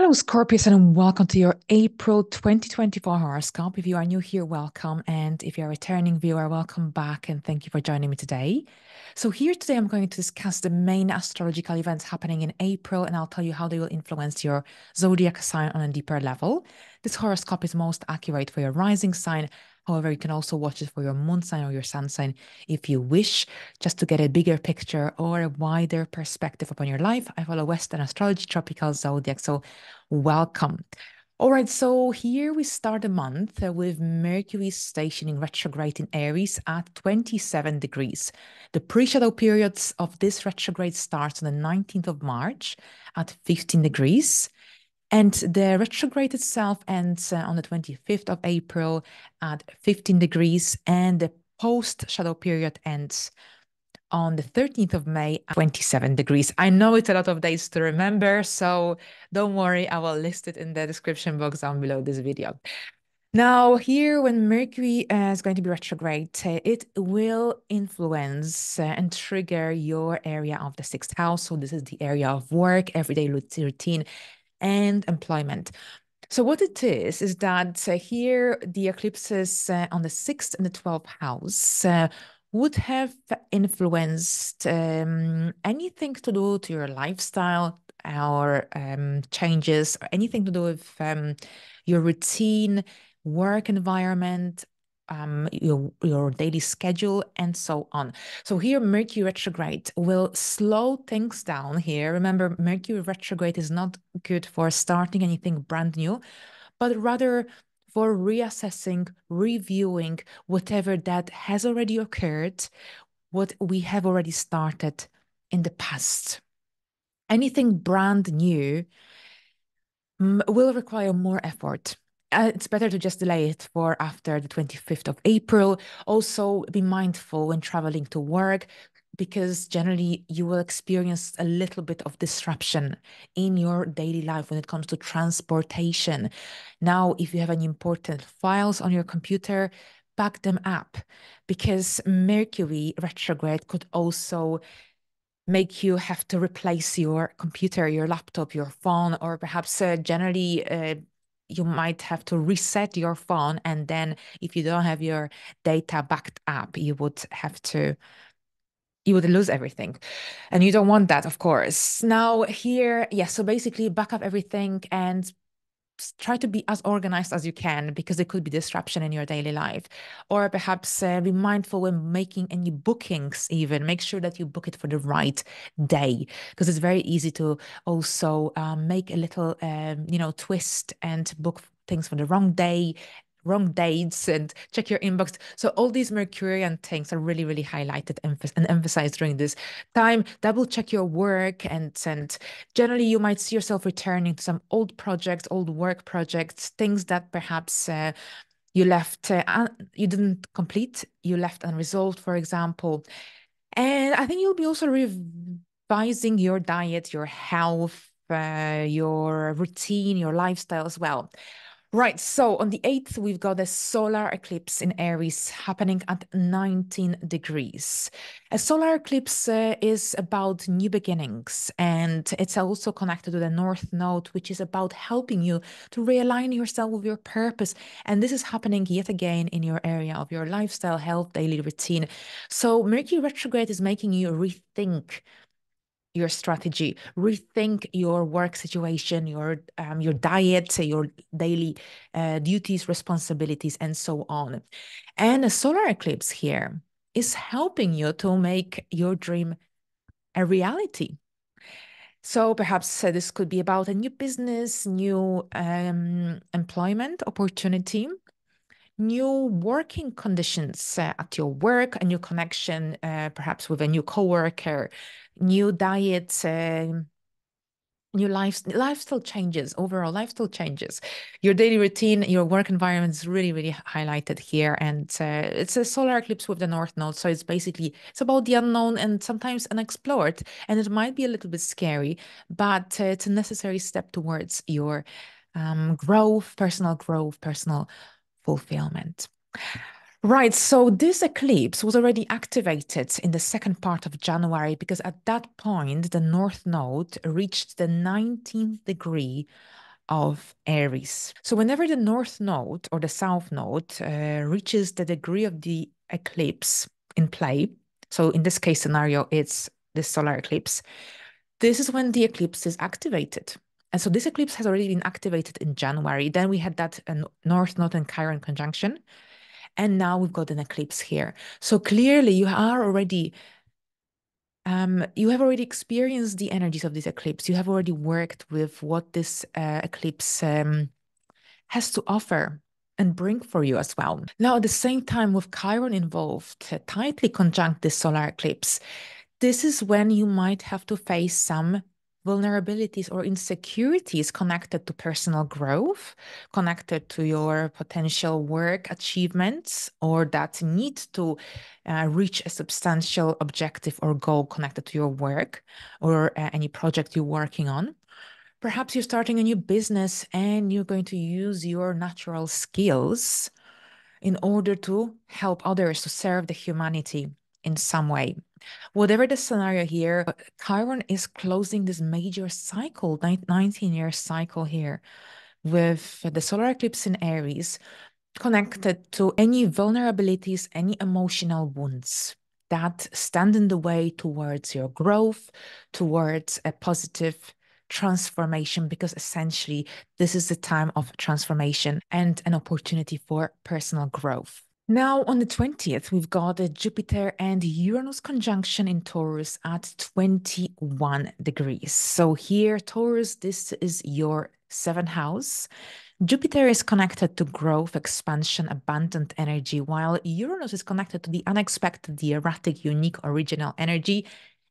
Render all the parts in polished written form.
Hello, Scorpius, and welcome to your April 2024 horoscope. If you are new here, welcome. And if you're a returning viewer, welcome back. And thank you for joining me today. So, here today, I'm going to discuss the main astrological events happening in April, and I'll tell you how they will influence your zodiac sign on a deeper level. This horoscope is most accurate for your rising sign. However, you can also watch it for your moon sign or your sun sign if you wish, just to get a bigger picture or a wider perspective upon your life. I follow Western astrology, tropical zodiac. So, welcome. All right, so here we start the month with Mercury stationing retrograde in Aries at 27 degrees. The pre-shadow periods of this retrograde starts on the 19th of March at 15 degrees. And the retrograde itself ends on the 25th of April at 15 degrees. And the post-shadow period ends on the 13th of May at 27 degrees. I know it's a lot of days to remember, so don't worry, I will list it in the description box down below this video. Now, here, when Mercury is going to be retrograde, it will influence and trigger your area of the sixth house. So this is the area of work, everyday routine, and employment. So what it is that here the eclipses on the 6th and the 12th house would have influenced anything to do to your lifestyle or changes or anything to do with your routine, work environment, your daily schedule, and so on. So here, Mercury retrograde will slow things down here. Remember, Mercury retrograde is not good for starting anything brand new, but rather for reassessing, reviewing whatever that has already occurred, what we have already started in the past. Anything brand new will require more effort. It's better to just delay it for after the 25th of April. Also, be mindful when traveling to work, because generally you will experience a little bit of disruption in your daily life when it comes to transportation. Now, if you have any important files on your computer, back them up, because Mercury retrograde could also make you have to replace your computer, your laptop, your phone, or perhaps generally you might have to reset your phone. And then if you don't have your data backed up, you would lose everything. And you don't want that, of course. Now here, yes, so basically back up everything and try to be as organized as you can, because there could be disruption in your daily life. Or perhaps be mindful when making any bookings. Even make sure that you book it for the right day, because it's very easy to also make a little twist and book things for the wrong day, wrong dates, and check your inbox. So all these Mercurian things are really, really highlighted and emphasized during this time. Double check your work, and generally you might see yourself returning to some old projects, old work projects, things that perhaps you left, you didn't complete, you left unresolved, for example. And I think you'll be also revising your diet, your health, your routine, your lifestyle as well. Right, so on the 8th, we've got a solar eclipse in Aries happening at 19 degrees. A solar eclipse is about new beginnings, and it's also connected to the North Node, which is about helping you to realign yourself with your purpose. And this is happening yet again in your area of your lifestyle, health, daily routine. So Mercury retrograde is making you rethink your strategy, rethink your work situation, your diet, your daily duties, responsibilities, and so on. And a solar eclipse here is helping you to make your dream a reality. So perhaps this could be about a new business, new employment opportunity, new working conditions at your work, a new connection, perhaps with a new coworker, new diet, new lifestyle changes, overall lifestyle changes. Your daily routine, your work environment is really, really highlighted here. And it's a solar eclipse with the North Node. So it's about the unknown and sometimes unexplored. And it might be a little bit scary, but it's a necessary step towards your growth, personal fulfillment. Right, so this eclipse was already activated in the second part of January, because at that point, the North Node reached the 19th degree of Aries. So whenever the North Node or the South Node reaches the degree of the eclipse in play, so in this case scenario, it's the solar eclipse, this is when the eclipse is activated. And so this eclipse has already been activated in January. Then we had that North Node and Chiron conjunction. And now we've got an eclipse here. So clearly you have already experienced the energies of this eclipse. You have already worked with what this eclipse has to offer and bring for you as well. Now, at the same time, with Chiron involved, tightly conjunct this solar eclipse, this is when you might have to face some vulnerabilities or insecurities connected to personal growth, connected to your potential work achievements, or that need to reach a substantial objective or goal connected to your work or any project you're working on. Perhaps you're starting a new business and you're going to use your natural skills in order to help others, to serve the humanity in some way. Whatever the scenario here, Chiron is closing this major cycle, 19-year cycle here, with the solar eclipse in Aries, connected to any vulnerabilities, any emotional wounds that stand in the way towards your growth, towards a positive transformation, because essentially this is the time of transformation and an opportunity for personal growth. Now, on the 20th, we've got a Jupiter and Uranus conjunction in Taurus at 21 degrees. So here, Taurus, this is your seventh house. Jupiter is connected to growth, expansion, abundant energy, while Uranus is connected to the unexpected, the erratic, unique, original energy.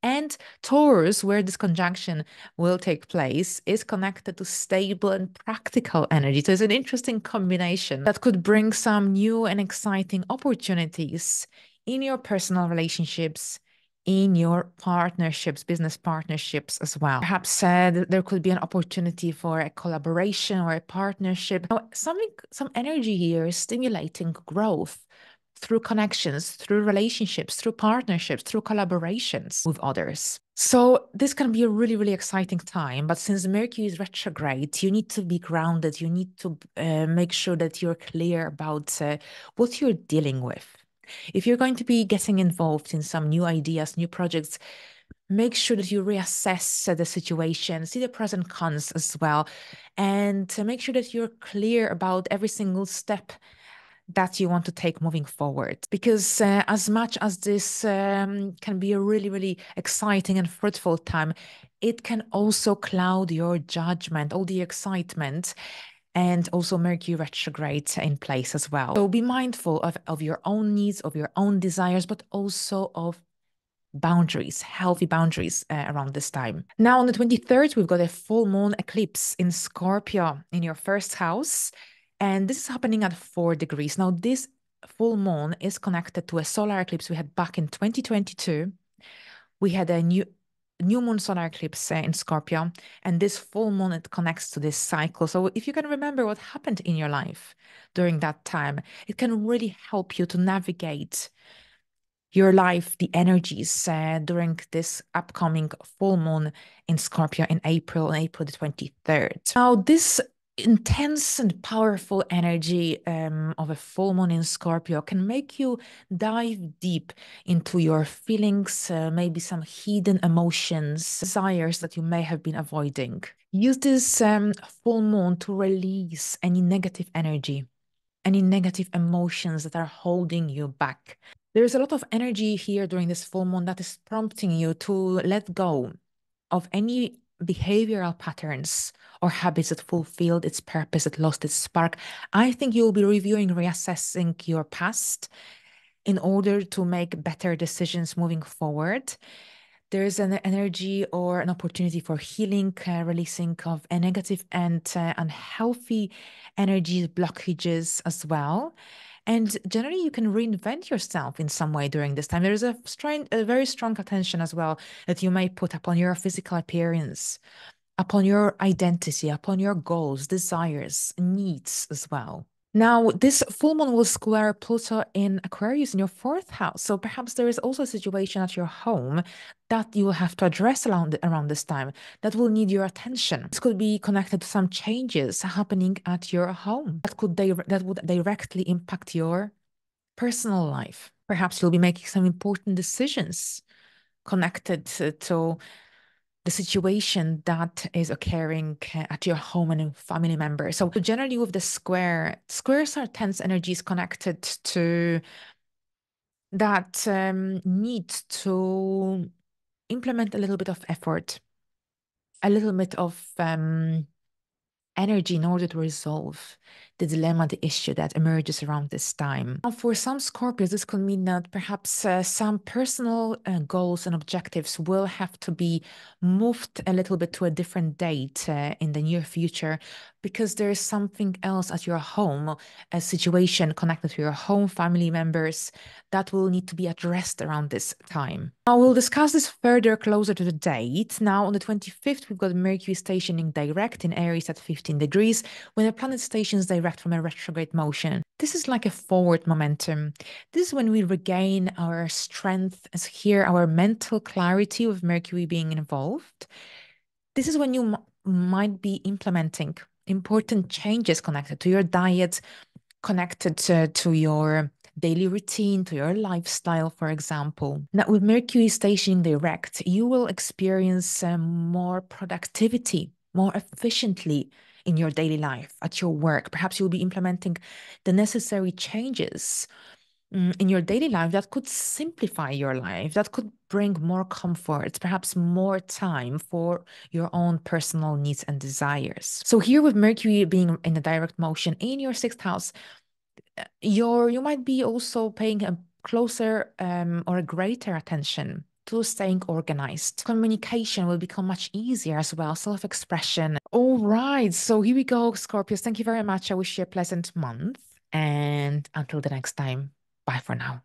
And Taurus, where this conjunction will take place, is connected to stable and practical energy. So it's an interesting combination that could bring some new and exciting opportunities in your personal relationships, in your partnerships, business partnerships as well. Perhaps there could be an opportunity for a collaboration or a partnership. Now, some energy here is stimulating growth through connections, through relationships, through partnerships, through collaborations with others. So this can be a really, really exciting time. But since Mercury is retrograde, you need to be grounded. You need to make sure that you're clear about what you're dealing with. If you're going to be getting involved in some new ideas, new projects, make sure that you reassess the situation, see the pros and cons as well, and make sure that you're clear about every single step that you want to take moving forward. Because as much as this can be a really, really exciting and fruitful time, it can also cloud your judgment, all the excitement, and also Mercury retrograde in place as well. So be mindful of your own needs, of your own desires, but also of boundaries, healthy boundaries around this time. Now on the 23rd, we've got a full moon eclipse in Scorpio in your first house. And this is happening at 4 degrees. Now, this full moon is connected to a solar eclipse we had back in 2022. We had a new moon solar eclipse in Scorpio, and this full moon, it connects to this cycle. So if you can remember what happened in your life during that time, it can really help you to navigate your life, the energies during this upcoming full moon in Scorpio in April, on April the 23rd. Now, this intense and powerful energy of a full moon in Scorpio can make you dive deep into your feelings, maybe some hidden emotions, desires that you may have been avoiding. Use this full moon to release any negative energy, any negative emotions that are holding you back. There's a lot of energy here during this full moon that is prompting you to let go of any behavioral patterns or habits that fulfilled its purpose, that lost its spark. I think you'll be reviewing, reassessing your past in order to make better decisions moving forward. There is an energy or an opportunity for healing, releasing of a negative and unhealthy energies, blockages as well. And generally, you can reinvent yourself in some way during this time. There is a very strong attention as well that you may put upon your physical appearance, upon your identity, upon your goals, desires, needs as well. Now, this full moon will square Pluto in Aquarius in your fourth house. So perhaps there is also a situation at your home that you will have to address around this time that will need your attention. This could be connected to some changes happening at your home that would directly impact your personal life. Perhaps you'll be making some important decisions connected to the situation that is occurring at your home and in family members. So generally with the squares are tense energies connected to that need to implement a little bit of effort, a little bit of energy in order to resolve the dilemma, the issue that emerges around this time. Now, for some Scorpios, this could mean that perhaps some personal goals and objectives will have to be moved a little bit to a different date in the near future because there is something else at your home, a situation connected to your home family members that will need to be addressed around this time. Now, we'll discuss this further closer to the date. Now, on the 25th, we've got Mercury stationing direct in Aries at 15 degrees when a planet stations direct from a retrograde motion. This is like a forward momentum. This is when we regain our strength as here, our mental clarity with Mercury being involved. This is when you might be implementing important changes connected to your diet, connected to your daily routine, to your lifestyle, for example. Now, with Mercury stationing direct, you will experience more productivity, more efficiently in your daily life, at your work. Perhaps you'll be implementing the necessary changes in your daily life that could simplify your life, that could bring more comfort, perhaps more time for your own personal needs and desires. So here with Mercury being in a direct motion in your sixth house, you might be also paying a closer or a greater attention to staying organized. Communication will become much easier as well, self-expression. All right, so here we go, Scorpios. Thank you very much. I wish you a pleasant month. And until the next time, bye for now.